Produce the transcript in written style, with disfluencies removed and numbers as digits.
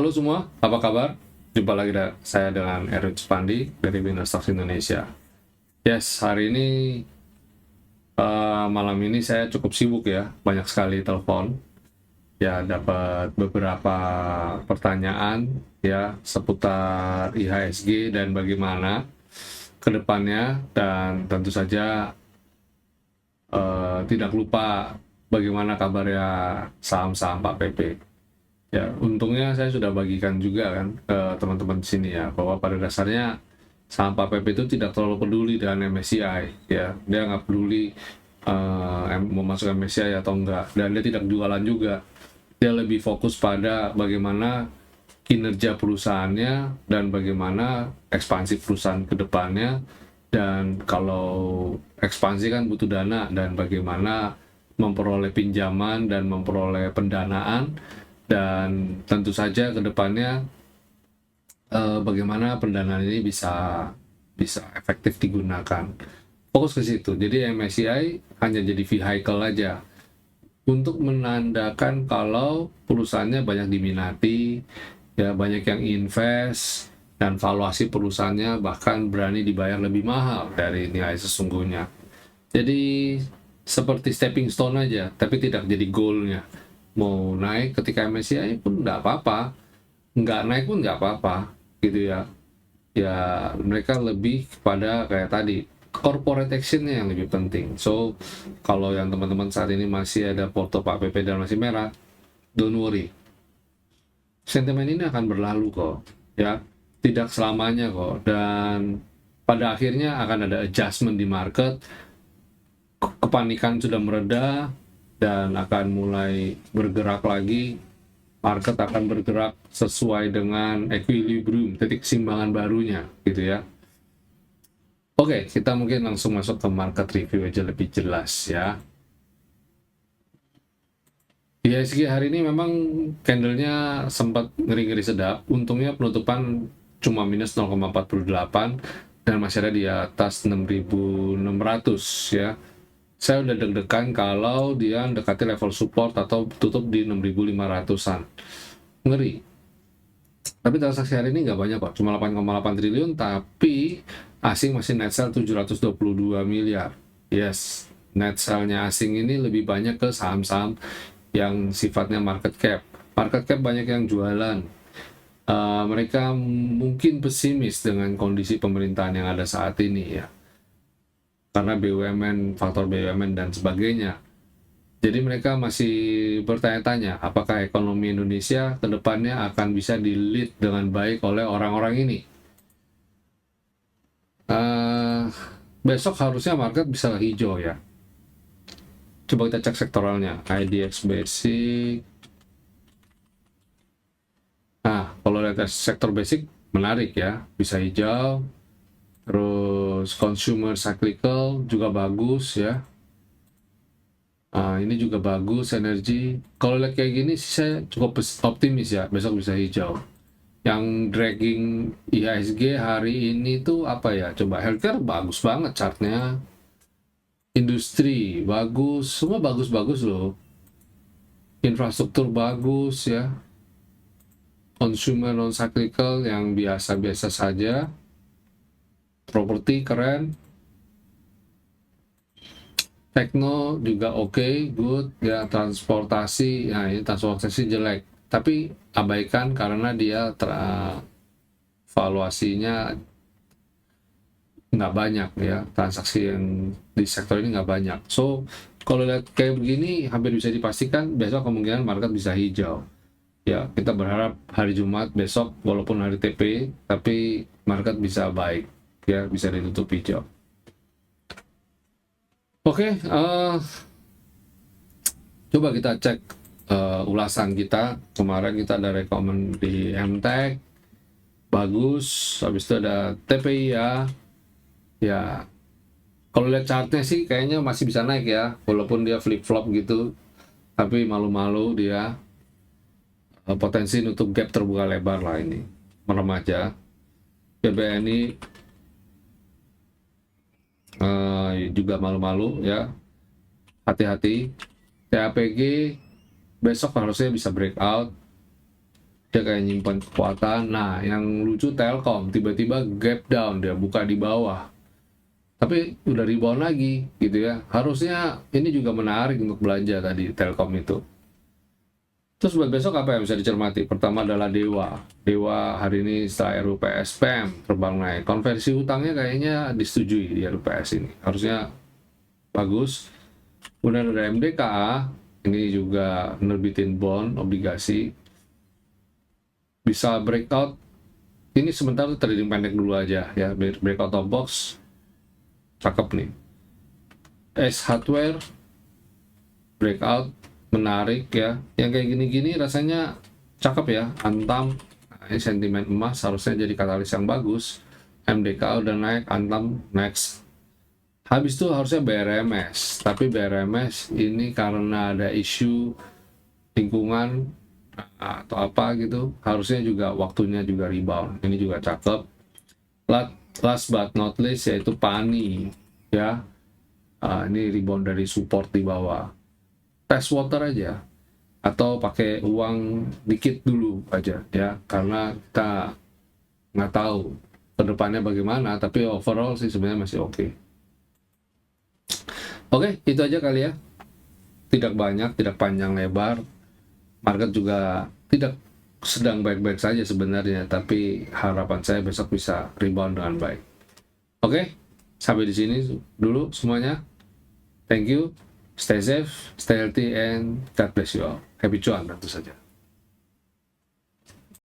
Halo semua, apa kabar? Jumpa lagi saya dengan Erwin Supandi dari Winner Stocks Indonesia. Yes, hari ini malam ini saya cukup sibuk ya, banyak sekali telepon. Ya, dapat beberapa pertanyaan ya seputar IHSG dan bagaimana ke depannya, dan tentu saja tidak lupa bagaimana kabarnya saham-saham Pak PP. Ya, untungnya saya sudah bagikan juga kan ke teman-teman di sini ya, bahwa pada dasarnya saham Pak PP itu tidak terlalu peduli dengan MSCI ya. Dia nggak peduli mau masuk MSCI atau enggak, dan dia tidak jualan juga. Dia lebih fokus pada bagaimana kinerja perusahaannya dan bagaimana ekspansi perusahaan ke depannya. Dan kalau ekspansi kan butuh dana, dan bagaimana memperoleh pinjaman dan memperoleh pendanaan, dan tentu saja ke depannya bagaimana pendanaan ini bisa efektif digunakan. Fokus ke situ. Jadi MSCI hanya jadi vehicle aja untuk menandakan kalau perusahaannya banyak diminati, ya banyak yang invest, dan valuasi perusahaannya bahkan berani dibayar lebih mahal dari nilai sesungguhnya. Jadi seperti stepping stone aja, tapi tidak jadi goalnya. Mau naik ketika MSCI pun nggak apa-apa, nggak naik pun nggak apa-apa, gitu ya. Ya mereka lebih kepada kayak tadi, corporate actionnya yang lebih penting. So kalau yang teman-teman saat ini masih ada porto Pak PP dan masih merah, don't worry, sentimen ini akan berlalu kok ya, tidak selamanya kok, dan pada akhirnya akan ada adjustment di market. Kepanikan sudah mereda dan akan mulai bergerak lagi. Market akan bergerak sesuai dengan equilibrium, titik keseimbangan barunya gitu ya. Oke, kita mungkin langsung masuk ke market review aja lebih jelas ya. IHSG hari ini memang candlenya sempat ngeri-ngeri sedap. Untungnya penutupan cuma minus 0,48 dan masih ada di atas 6.600 ya. Saya udah deg-degan kalau dia mendekati level support atau tutup di 6.500-an. Ngeri. Tapi transaksi hari ini nggak banyak kok, cuma 8,8 triliun, tapi asing masih net sell 722 miliar. Yes, net sell-nya asing ini lebih banyak ke saham-saham yang sifatnya market cap. Market cap banyak yang jualan. Mereka mungkin pesimis dengan kondisi pemerintahan yang ada saat ini ya, karena BUMN, faktor BUMN dan sebagainya. Jadi mereka masih bertanya-tanya apakah ekonomi Indonesia ke depannya akan bisa di-lead dengan baik oleh orang-orang ini. Besok harusnya market bisa hijau ya. Coba kita cek sektoralnya, IDX Basic. Nah, kalau lihat sektor basic menarik ya, bisa hijau. Terus consumer cyclical juga bagus ya. Ini juga bagus, energi. Kalau lihat kayak gini sih saya cukup optimis ya, besok bisa hijau. Yang dragging IHSG hari ini tuh apa ya? Coba healthcare bagus banget chartnya. Industri bagus, semua bagus-bagus loh. Infrastruktur bagus ya. Consumer non cyclical yang biasa-biasa saja. Properti keren. Tekno juga oke, good ya. Transportasi, nah ini transportasi jelek, tapi abaikan karena dia valuasinya nggak banyak ya, transaksi yang di sektor ini nggak banyak. So kalau lihat kayak begini hampir bisa dipastikan besok kemungkinan market bisa hijau ya. Kita berharap hari Jumat besok walaupun hari TP, tapi market bisa baik ya, bisa ditutup hijau. Oke, coba kita cek ulasan kita. Kemarin kita ada rekomen di MTech, bagus. Habis itu ada TPI ya. Kalau lihat chartnya sih kayaknya masih bisa naik ya, walaupun dia flip-flop gitu. Tapi malu-malu dia, potensi untuk gap terbuka lebar lah ini. Merem aja. PBNI juga malu-malu ya, hati-hati. TAPG besok harusnya bisa breakout dia kayak nyimpan kekuatan. Nah, yang lucu Telkom tiba-tiba gap down, dia buka di bawah, tapi udah rebound lagi gitu ya. Harusnya ini juga menarik untuk belanja tadi Telkom itu. Terus buat besok apa yang bisa dicermati? Pertama adalah Dewa. Dewa hari ini setelah RUPS PEM terbang naik. Konversi utangnya kayaknya disetujui di RUPS ini. Harusnya bagus. Kemudian ada MDKA, ini juga nerbitin bond, obligasi. Bisa breakout. Ini sebentar trading pendek dulu aja ya. Breakout of box. Cakep nih. S Hardware breakout menarik ya, yang kayak gini-gini rasanya cakep ya. Antam, nah, ini sentimen emas harusnya jadi katalis yang bagus. MDK udah naik, Antam next. Habis itu harusnya BRMS, tapi BRMS ini karena ada isu lingkungan atau apa gitu, harusnya juga waktunya juga rebound. Ini juga cakep. Last but not least yaitu PANI ya. Ini rebound dari support di bawah. Test water aja atau pakai uang dikit dulu aja ya, karena kita nggak tahu kedepannya bagaimana, tapi overall sih sebenarnya masih oke. Oke, itu aja kali ya, tidak banyak, tidak panjang lebar. Market juga tidak sedang baik-baik saja sebenarnya, tapi harapan saya besok bisa rebound dengan baik. Oke, sampai di sini dulu semuanya. Thank you. Stay safe, stay healthy, and God bless you all. Happy cuan tentu saja.